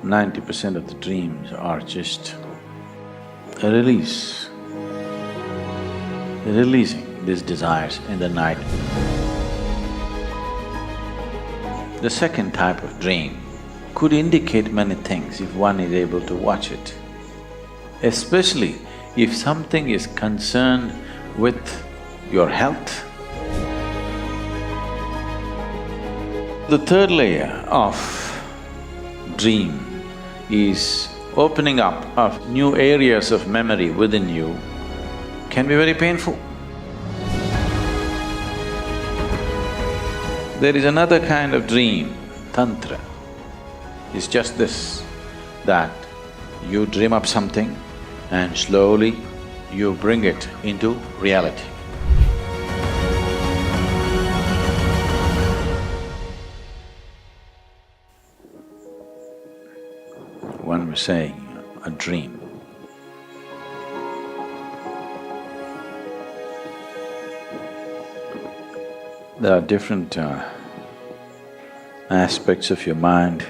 90% of the dreams are just a release, releasing these desires in the night. The second type of dream could indicate many things if one is able to watch it, especially if something is concerned with your health. The third layer of dream is opening up of new areas of memory within you can be very painful. There is another kind of dream, tantra. It's just this, that you dream up something and slowly you bring it into reality. One was saying, a dream. There are different aspects of your mind.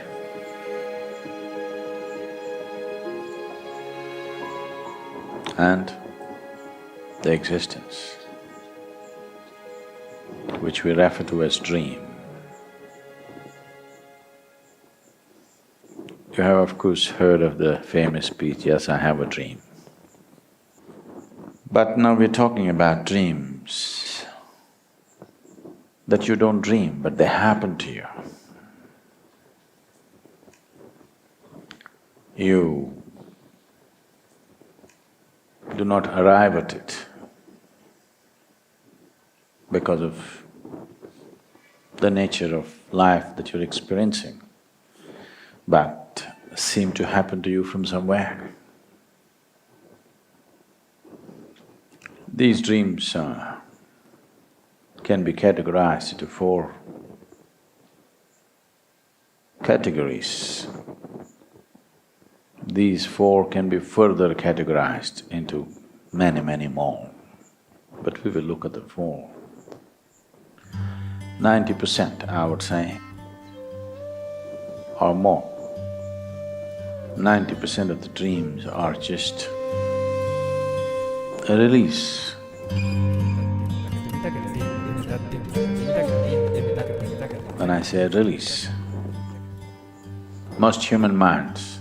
And the existence, which we refer to as dream. You have of course heard of the famous speech, "Yes, I have a dream." But now we're talking about dreams that you don't dream, but they happen to you. You do not arrive at it because of the nature of life that you're experiencing, but seem to happen to you from somewhere. These dreams can be categorized into four categories. These four can be further categorized into many, many more, but we will look at the four. 90%, I would say, or more. 90% of the dreams are just a release. When I say release, most human minds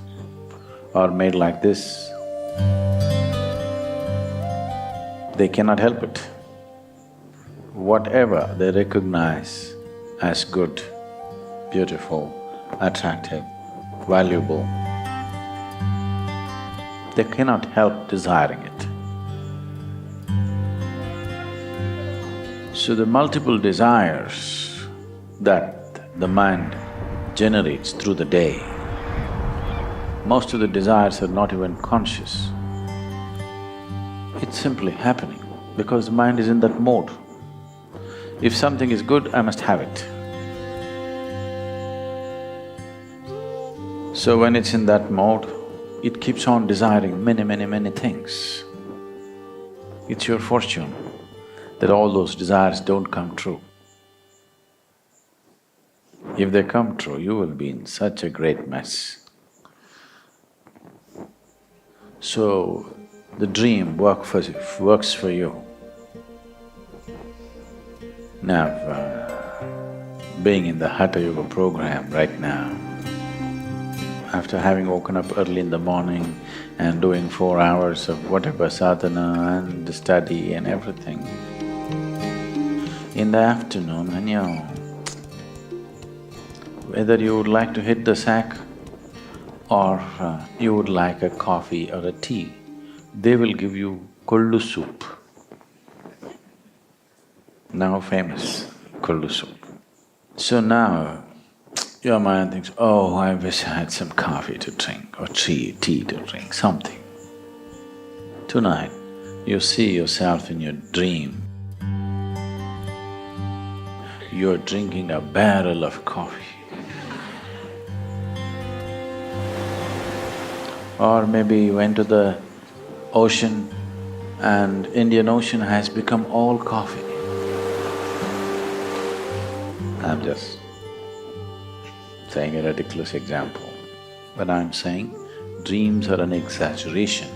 are made like this. They cannot help it. Whatever they recognize as good, beautiful, attractive, valuable, they cannot help desiring it. So the multiple desires that the mind generates through the day, most of the desires are not even conscious. It's simply happening because the mind is in that mode. If something is good, I must have it. So when it's in that mode, it keeps on desiring many, many, many things. It's your fortune that all those desires don't come true. If they come true, you will be in such a great mess. So, the dream works for you. Now, being in the Hatha Yoga program right now, after having woken up early in the morning and doing 4 hours of whatever sadhana and the study and everything, in the afternoon, when whether you would like to hit the sack or you would like a coffee or a tea, they will give you kollu soup. Now famous, kollu soup. So now, your mind thinks, oh, I wish I had some coffee to drink or tea to drink, something. Tonight, you see yourself in your dream. You're drinking a barrel of coffee. Or maybe you went to the ocean and Indian Ocean has become all coffee. I'm just saying a ridiculous example. But I'm saying dreams are an exaggeration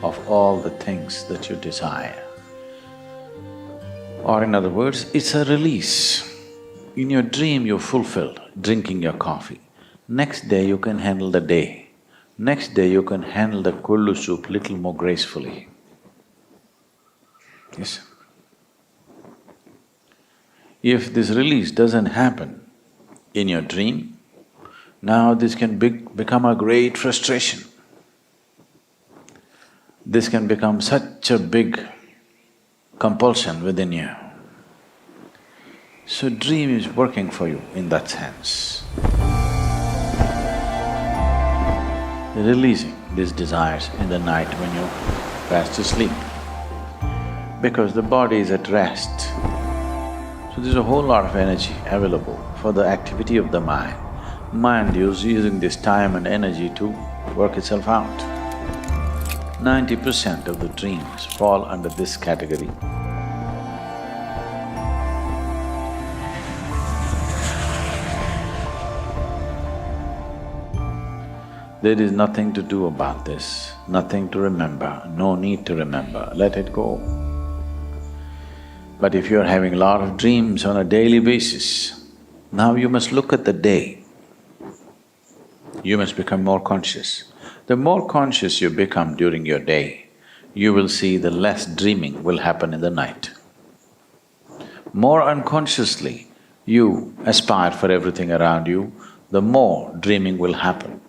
of all the things that you desire. Or in other words, it's a release. In your dream you're fulfilled, drinking your coffee. Next day you can handle the day. Next day you can handle the kollu soup little more gracefully. Yes. If this release doesn't happen in your dream, now this can become a great frustration. This can become such a big compulsion within you. So dream is working for you in that sense. Releasing these desires in the night when you're fast to sleep, because the body is at rest. So there's a whole lot of energy available for the activity of the mind. Mind is using this time and energy to work itself out. 90% of the dreams fall under this category. There is nothing to do about this, nothing to remember, no need to remember, let it go. But if you're having a lot of dreams on a daily basis, now you must look at the day. You must become more conscious. The more conscious you become during your day, you will see the less dreaming will happen in the night. More unconsciously you aspire for everything around you, the more dreaming will happen.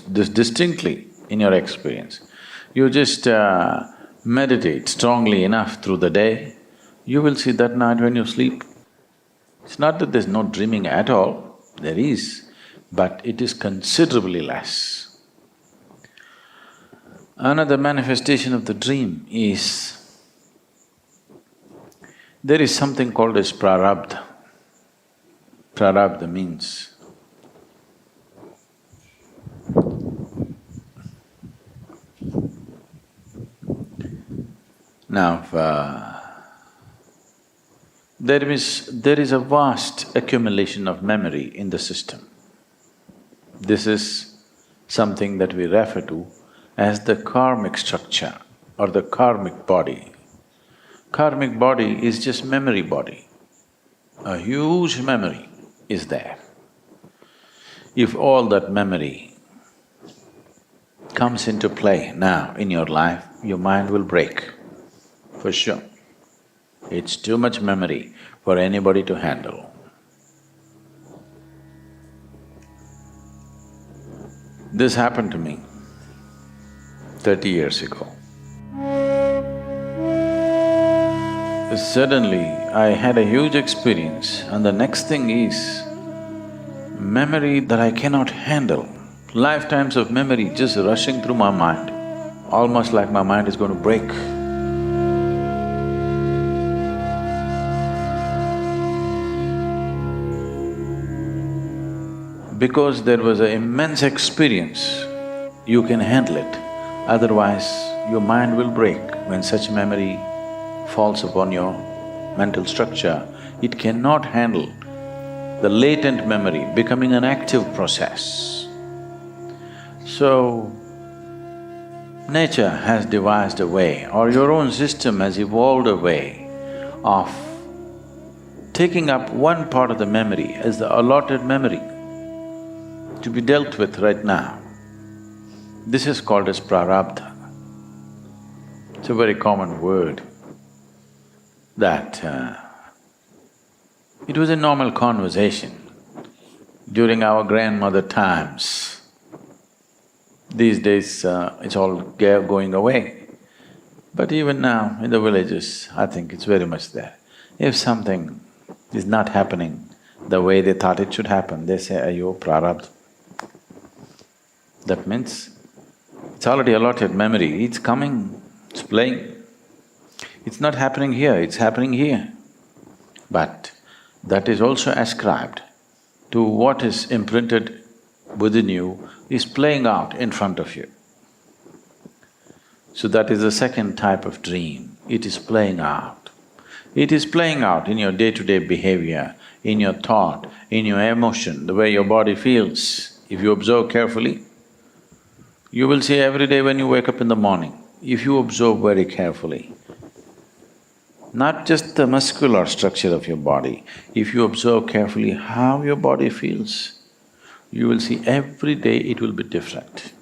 This distinctly in your experience. You just meditate strongly enough through the day, you will see that night when you sleep. It's not that there's no dreaming at all, there is, but it is considerably less. Another manifestation of the dream is, there is something called as prarabdha. Prarabdha means now, there is a vast accumulation of memory in the system. This is something that we refer to as the karmic structure or the karmic body. Karmic body is just memory body. A huge memory is there. If all that memory comes into play now in your life, your mind will break. For sure. It's too much memory for anybody to handle. This happened to me 30 years ago. Suddenly, I had a huge experience and the next thing is memory that I cannot handle. Lifetimes of memory just rushing through my mind, almost like my mind is going to break. Because there was an immense experience, you can handle it. Otherwise, your mind will break when such memory falls upon your mental structure. It cannot handle the latent memory becoming an active process. So, nature has devised a way, or your own system has evolved a way of taking up one part of the memory as the allotted memory to be dealt with right now. This is called as prarabdha. It's a very common word that it was a normal conversation during our grandmother times. These days, it's all going away. But even now, in the villages, I think it's very much there. If something is not happening the way they thought it should happen, they say, "Ayo, prarabdha." That means it's already allotted memory, it's coming, it's playing. It's not happening here, it's happening here. But that is also ascribed to what is imprinted within you is playing out in front of you. So that is the second type of dream, it is playing out. It is playing out in your day-to-day behavior, in your thought, in your emotion, the way your body feels. If you observe carefully, you will see every day when you wake up in the morning, if you observe very carefully, not just the muscular structure of your body, if you observe carefully how your body feels, you will see every day it will be different.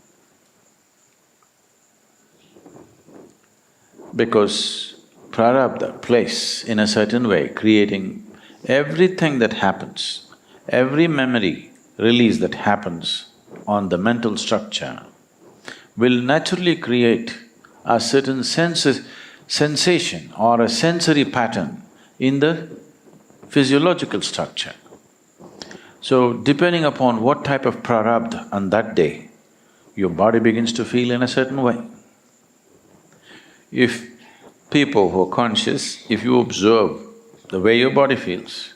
Because prarabdha plays in a certain way, creating everything that happens, every memory release that happens on the mental structure will naturally create a certain sensation or a sensory pattern in the physiological structure. So, depending upon what type of prarabdha on that day, your body begins to feel in a certain way. If people who are conscious, if you observe the way your body feels,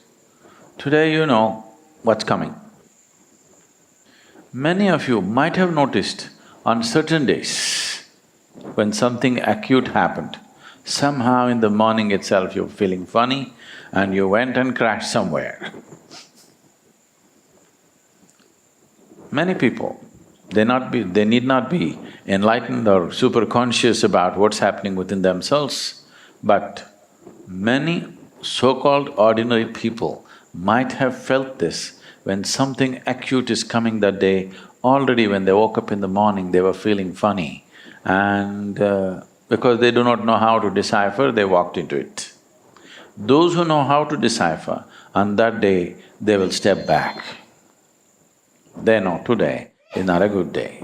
today you know what's coming. Many of you might have noticed on certain days, when something acute happened, somehow in the morning itself you're feeling funny and you went and crashed somewhere. Many people, they need not be enlightened or super conscious about what's happening within themselves, but many so-called ordinary people might have felt this when something acute is coming that day. Already when they woke up in the morning, they were feeling funny, and because they do not know how to decipher, they walked into it. Those who know how to decipher, on that day, they will step back. They know today is not a good day.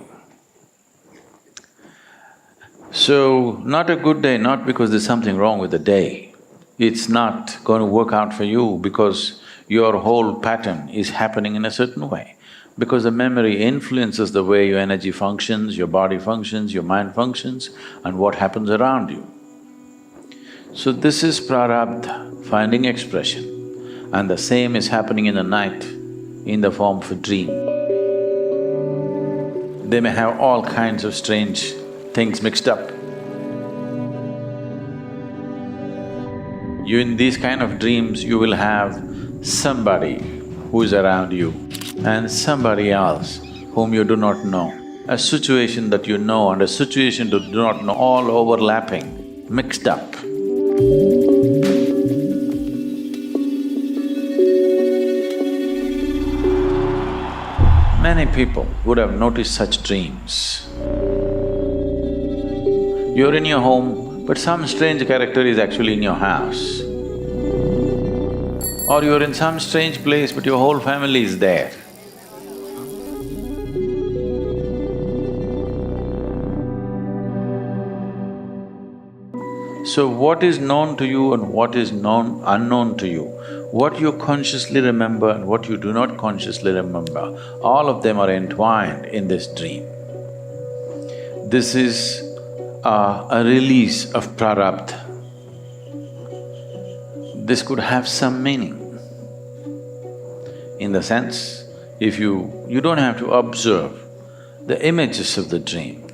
So, not a good day, not because there's something wrong with the day. It's not going to work out for you because your whole pattern is happening in a certain way. Because the memory influences the way your energy functions, your body functions, your mind functions, and what happens around you. So this is prarabdha, finding expression, and the same is happening in the night in the form of a dream. They may have all kinds of strange things mixed up. In these kind of dreams, you will have somebody who is around you and somebody else whom you do not know, a situation that you know and a situation you do not know, all overlapping, mixed up. Many people would have noticed such dreams. You're in your home, but some strange character is actually in your house. Or you're in some strange place, but your whole family is there. So what is known to you and what is unknown to you, what you consciously remember and what you do not consciously remember, all of them are entwined in this dream. This is a release of prarabdha. This could have some meaning. In the sense, if you don't have to observe the images of the dream,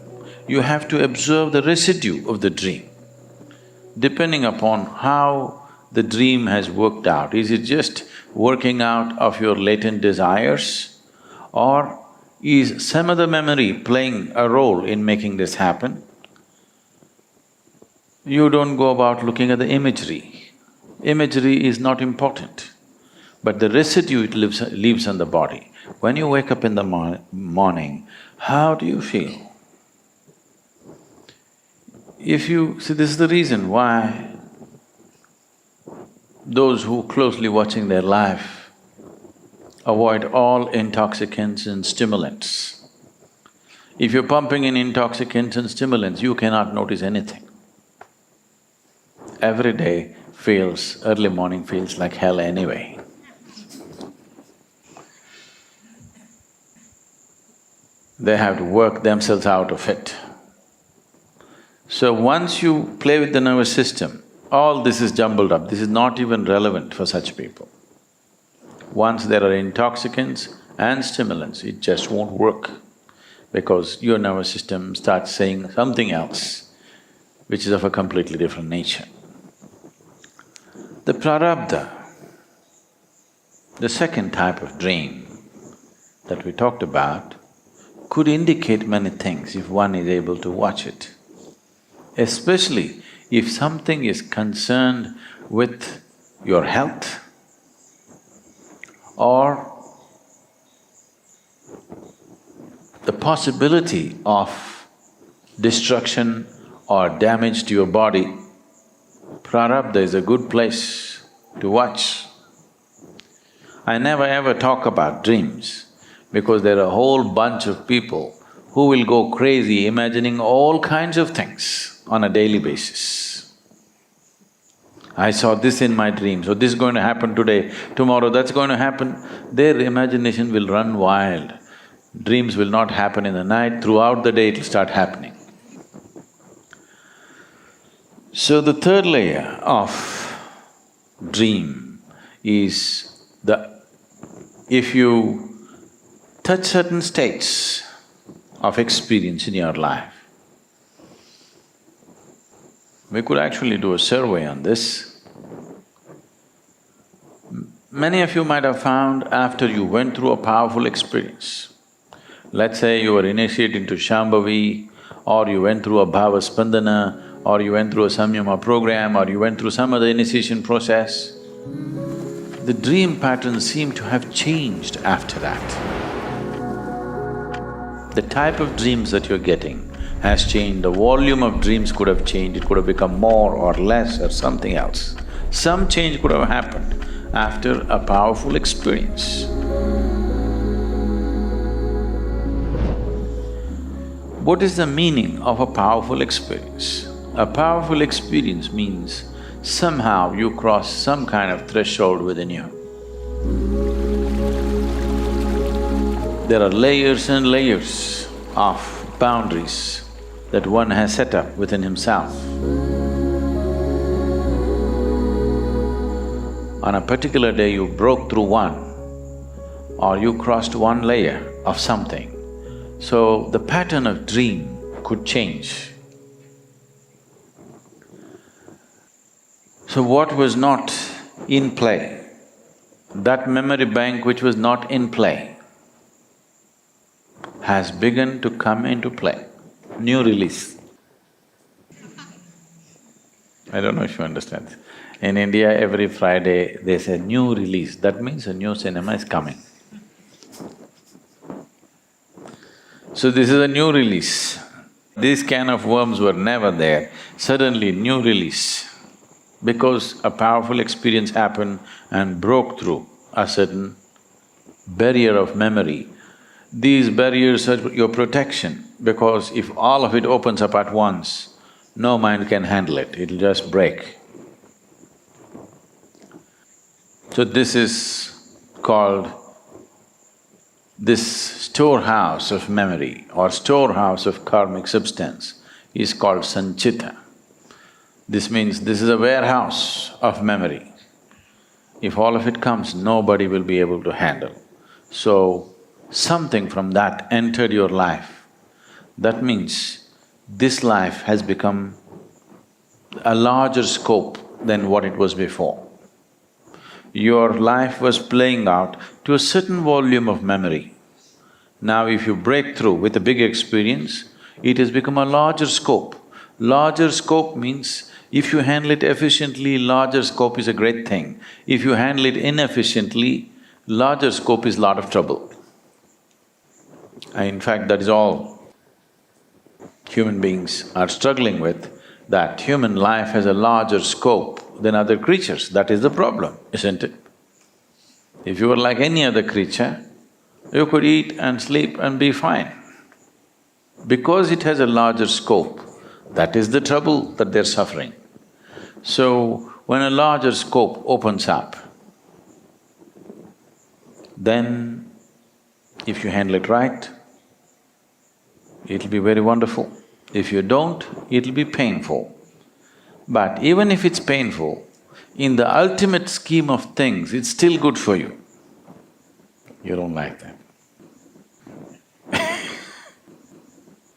you have to observe the residue of the dream. Depending upon how the dream has worked out, is it just working out of your latent desires, or is some other memory playing a role in making this happen? You don't go about looking at the imagery. Imagery is not important, but the residue it leaves on the body. When you wake up in the morning, how do you feel? See, this is the reason why those who closely watching their life avoid all intoxicants and stimulants. If you're pumping in intoxicants and stimulants, you cannot notice anything. Every day early morning feels like hell anyway. They have to work themselves out of it. So once you play with the nervous system, all this is jumbled up, this is not even relevant for such people. Once there are intoxicants and stimulants, it just won't work because your nervous system starts saying something else, which is of a completely different nature. The prarabdha, the second type of dream, that we talked about could indicate many things if one is able to watch it. Especially if something is concerned with your health or the possibility of destruction or damage to your body, prarabdha is a good place to watch. I never ever talk about dreams because there are a whole bunch of people who will go crazy imagining all kinds of things on a daily basis. I saw this in my dream, so this is going to happen today, tomorrow that's going to happen. Their imagination will run wild. Dreams will not happen in the night, throughout the day it'll start happening. So the third layer of dream is if you touch certain states of experience in your life. We could actually do a survey on this. Many of you might have found after you went through a powerful experience, let's say you were initiated into Shambhavi, or you went through a Bhava Spandana, or you went through a Samyama program, or you went through some other initiation process, the dream patterns seem to have changed after that. The type of dreams that you're getting has changed, the volume of dreams could have changed, it could have become more or less or something else. Some change could have happened after a powerful experience. What is the meaning of a powerful experience? A powerful experience means somehow you cross some kind of threshold within you. There are layers and layers of boundaries that one has set up within himself. On a particular day you broke through one, or you crossed one layer of something, so the pattern of dream could change. So what was not in play, that memory bank which was not in play, has begun to come into play, new release. I don't know if you understand. In India, every Friday they say new release, that means a new cinema is coming. So this is a new release. These can of worms were never there, suddenly new release. Because a powerful experience happened and broke through a certain barrier of memory. These barriers are your protection, because if all of it opens up at once, no mind can handle it, it'll just break. So this is called, this storehouse of memory or storehouse of karmic substance is called sanchita. This means this is a warehouse of memory. If all of it comes, nobody will be able to handle. So, something from that entered your life. That means this life has become a larger scope than what it was before. Your life was playing out to a certain volume of memory. Now if you break through with a big experience, it has become a larger scope. Larger scope means if you handle it efficiently, larger scope is a great thing. If you handle it inefficiently, larger scope is lot of trouble. In fact, that is all human beings are struggling with, that human life has a larger scope than other creatures, that is the problem, isn't it? If you were like any other creature, you could eat and sleep and be fine. Because it has a larger scope, that is the trouble that they're suffering. So, when a larger scope opens up, then if you handle it right, it'll be very wonderful. If you don't, it'll be painful. But even if it's painful, in the ultimate scheme of things, it's still good for you. You don't like that.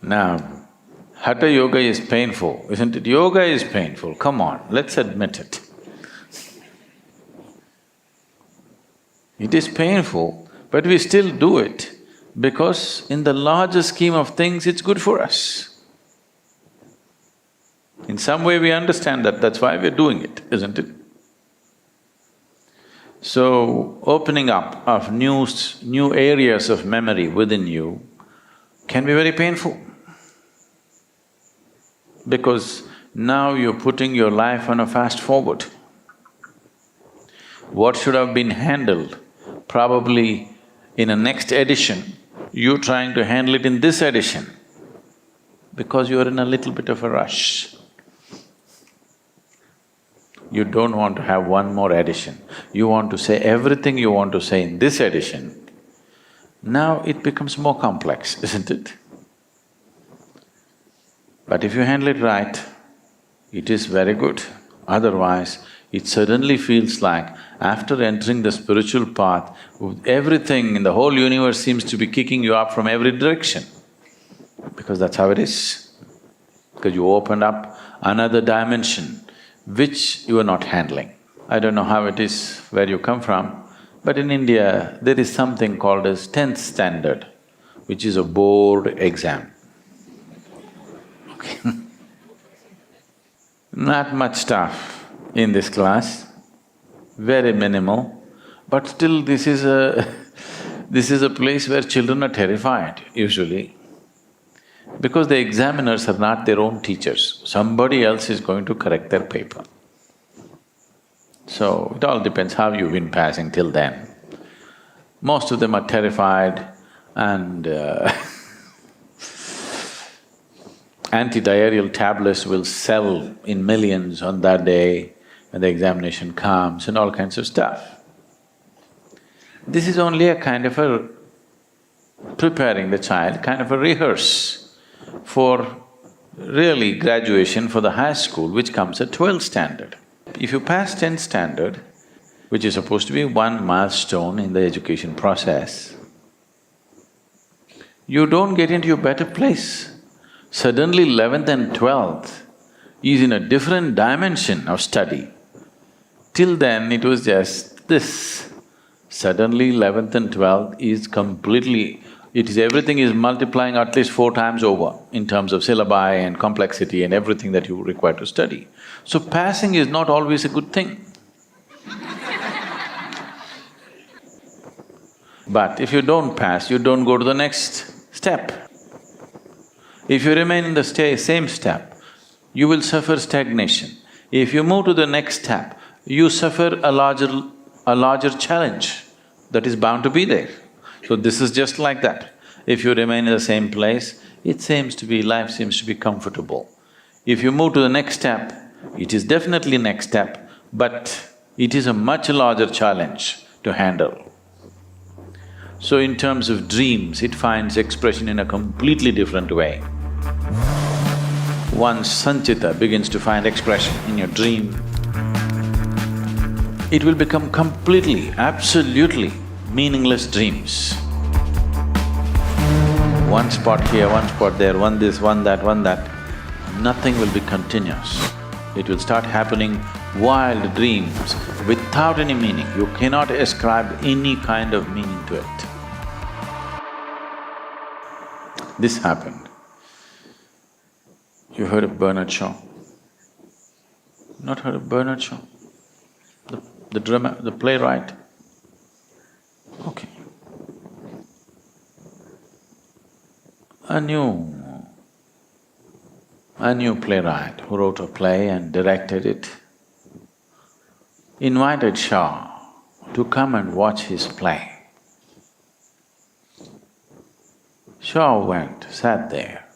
Now, Hatha yoga is painful, isn't it? Yoga is painful, come on, let's admit it. It is painful, but we still do it because in the larger scheme of things, it's good for us. In some way we understand that, that's why we're doing it, isn't it? So, opening up of new areas of memory within you can be very painful. Because now you're putting your life on a fast forward. What should have been handled probably in a next edition, you're trying to handle it in this edition because you're in a little bit of a rush. You don't want to have one more edition. You want to say everything you want to say in this edition. Now it becomes more complex, isn't it? But if you handle it right, it is very good. Otherwise, it suddenly feels like after entering the spiritual path, everything in the whole universe seems to be kicking you up from every direction. Because that's how it is. Because you opened up another dimension which you are not handling. I don't know how it is where you come from, but in India, there is something called as 10th standard, which is a board exam. Okay. Not much stuff in this class, very minimal, but still this is a place where children are terrified usually, because the examiners are not their own teachers, somebody else is going to correct their paper. So, it all depends how you've been passing till then. Most of them are terrified and anti-diarrheal tablets will sell in millions on that day when the examination comes and all kinds of stuff. This is only a kind of a preparing the child, kind of a rehearse for really graduation for the high school, which comes at 12th standard. If you pass 10th standard, which is supposed to be one milestone in the education process, you don't get into a better place. Suddenly 11th and 12th is in a different dimension of study. Till then it was just this. Suddenly 11th and 12th is completely… everything is multiplying at least 4 times over in terms of syllabi and complexity and everything that you require to study. So passing is not always a good thing. But if you don't pass, you don't go to the next step. If you remain in the same step, you will suffer stagnation. If you move to the next step, you suffer a larger challenge that is bound to be there. So this is just like that. If you remain in the same place, life seems to be comfortable. If you move to the next step, it is definitely next step, but it is a much larger challenge to handle. So in terms of dreams, it finds expression in a completely different way. Once Sanchita begins to find expression in your dream, it will become completely, absolutely meaningless dreams. One spot here, one spot there, one this, one that, nothing will be continuous. It will start happening wild dreams without any meaning. You cannot ascribe any kind of meaning to it. This happened. You heard of Bernard Shaw? Not heard of Bernard Shaw? The playwright? Okay. A new playwright who wrote a play and directed it invited Shaw to come and watch his play. Shaw went, sat there.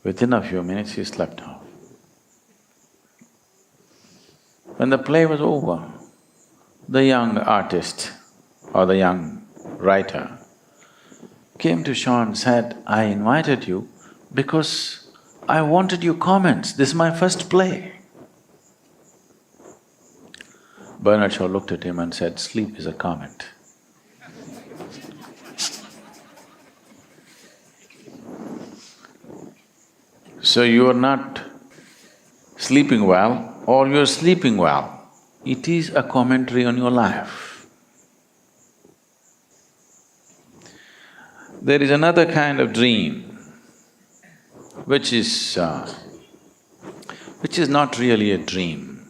Within a few minutes he slept off. When the play was over, the young artist or the young writer came to Shaw and said, "I invited you because I wanted your comments, this is my first play." Bernard Shaw looked at him and said, "Sleep is a comment." So you are not sleeping well or you're sleeping well, it is a commentary on your life. There is another kind of dream which is not really a dream.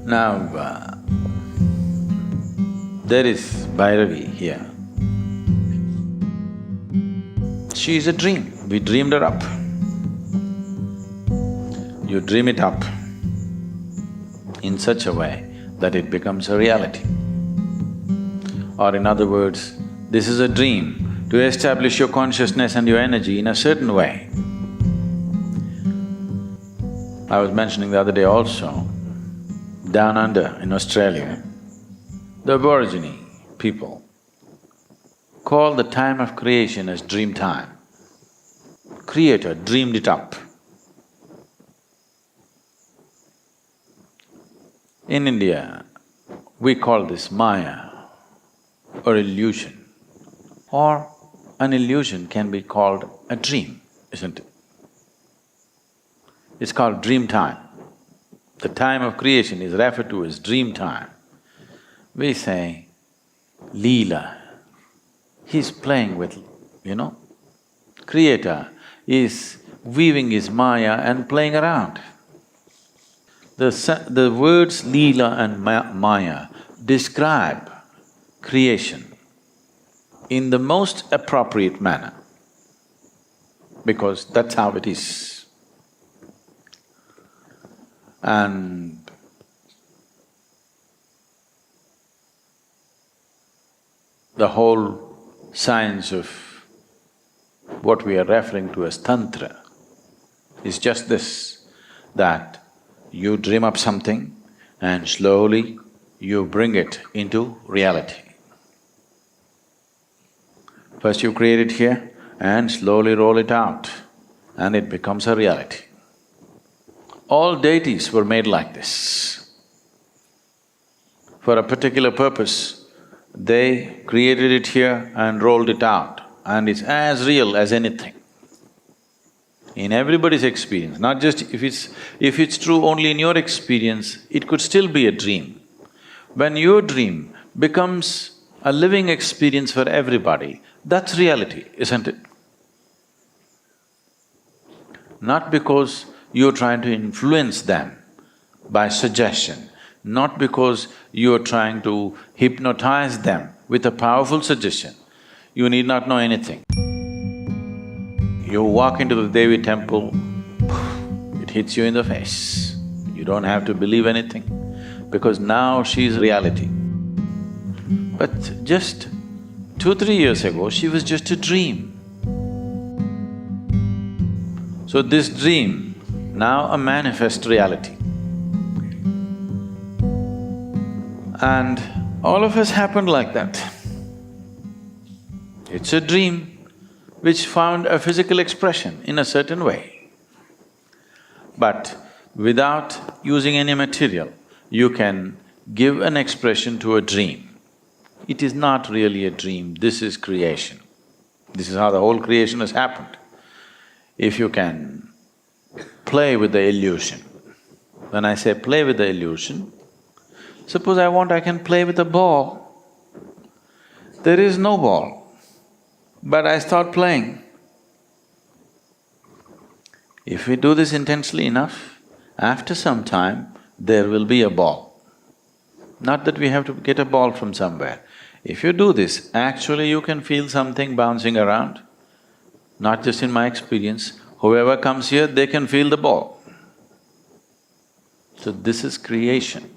Now, there is Bhairavi here. She is a dream, we dreamed her up. You dream it up in such a way that it becomes a reality. Or in other words, this is a dream to establish your consciousness and your energy in a certain way. I was mentioning the other day also, down under in Australia, the Aborigine people call the time of creation as dream time. Creator dreamed it up. In India, we call this Maya or illusion, or an illusion can be called a dream, isn't it? It's called dream time. The time of creation is referred to as dream time. We say, Leela, he's playing with, Creator is weaving his Maya and playing around. The words Leela and Maya describe creation in the most appropriate manner, because that's how it is. And the whole science of what we are referring to as Tantra is just this, that you dream up something and slowly you bring it into reality. First you create it here and slowly roll it out and it becomes a reality. All deities were made like this. For a particular purpose, they created it here and rolled it out, and it's as real as anything. In everybody's experience, not just if it's true only in your experience, it could still be a dream. When your dream becomes a living experience for everybody, that's reality, isn't it? Not because you're trying to influence them by suggestion, not because you're trying to hypnotize them with a powerful suggestion. You need not know anything. You walk into the Devi temple, it hits you in the face. You don't have to believe anything, because now she's reality. But just 2-3 years ago, she was just a dream. So this dream, now a manifest reality. And all of us happened like that. It's a dream which found a physical expression in a certain way. But without using any material, you can give an expression to a dream. It is not really a dream, this is creation. This is how the whole creation has happened. If you can play with the illusion. When I say play with the illusion, suppose I can play with a ball. There is no ball, but I start playing. If we do this intensely enough, after some time, there will be a ball. Not that we have to get a ball from somewhere. If you do this, actually you can feel something bouncing around. Not just in my experience, whoever comes here, they can feel the ball. So this is creation.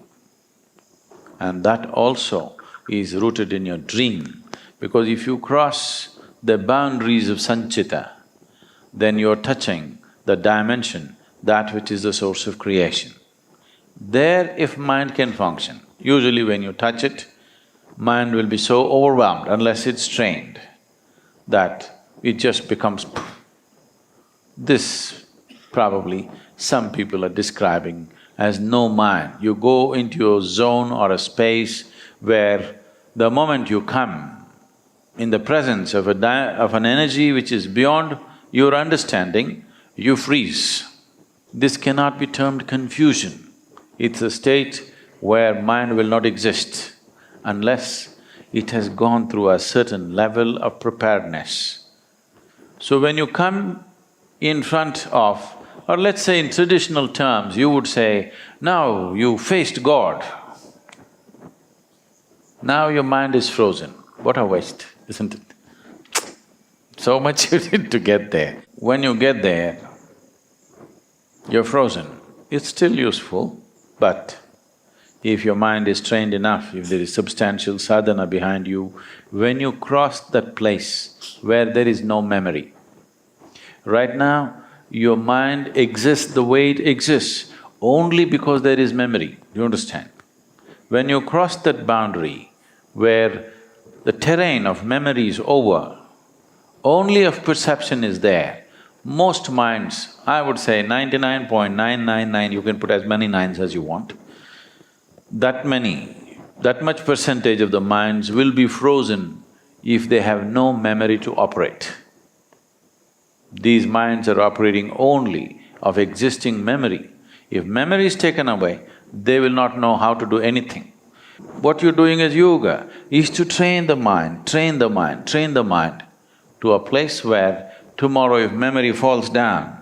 And that also is rooted in your dream, because if you cross the boundaries of Sanchita, then you're touching the dimension, that which is the source of creation. There, if mind can function, usually when you touch it, mind will be so overwhelmed unless it's trained, that it just becomes poof. This probably some people are describing as no mind. You go into a zone or a space where the moment you come in the presence of an energy which is beyond your understanding, you freeze. This cannot be termed confusion. It's a state where mind will not exist unless it has gone through a certain level of preparedness. So when you come in front of, or let's say in traditional terms, you would say, now you faced God. Now your mind is frozen. What a waste, isn't it? So much you need to get there. When you get there, you're frozen. It's still useful, but if your mind is trained enough, if there is substantial sadhana behind you, when you cross that place where there is no memory, right now, your mind exists the way it exists only because there is memory, you understand? When you cross that boundary where the terrain of memory is over, only of perception is there, most minds, I would say 99.999, you can put as many nines as you want, that much percentage of the minds will be frozen if they have no memory to operate. These minds are operating only of existing memory. If memory is taken away, they will not know how to do anything. What you're doing as yoga is to train the mind, train the mind, train the mind to a place where tomorrow if memory falls down,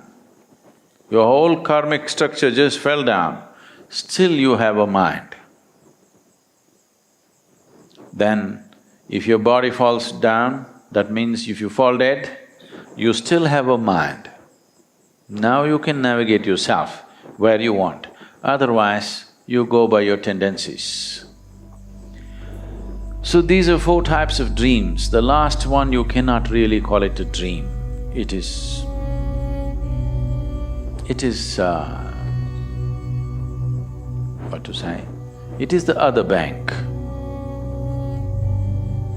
your whole karmic structure just fell down, still you have a mind. Then, if your body falls down, that means if you fall dead, you still have a mind. Now you can navigate yourself where you want, otherwise you go by your tendencies. So these are four types of dreams. The last one you cannot really call it a dream. It is… what to say? It is the other bank.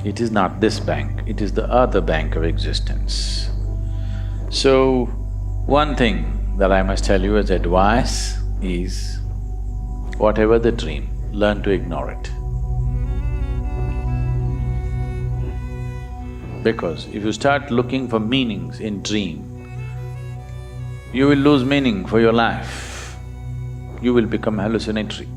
It is not this bank, it is the other bank of existence. So, one thing that I must tell you as advice is, whatever the dream, learn to ignore it. Because if you start looking for meanings in dream, you will lose meaning for your life. You will become hallucinatory.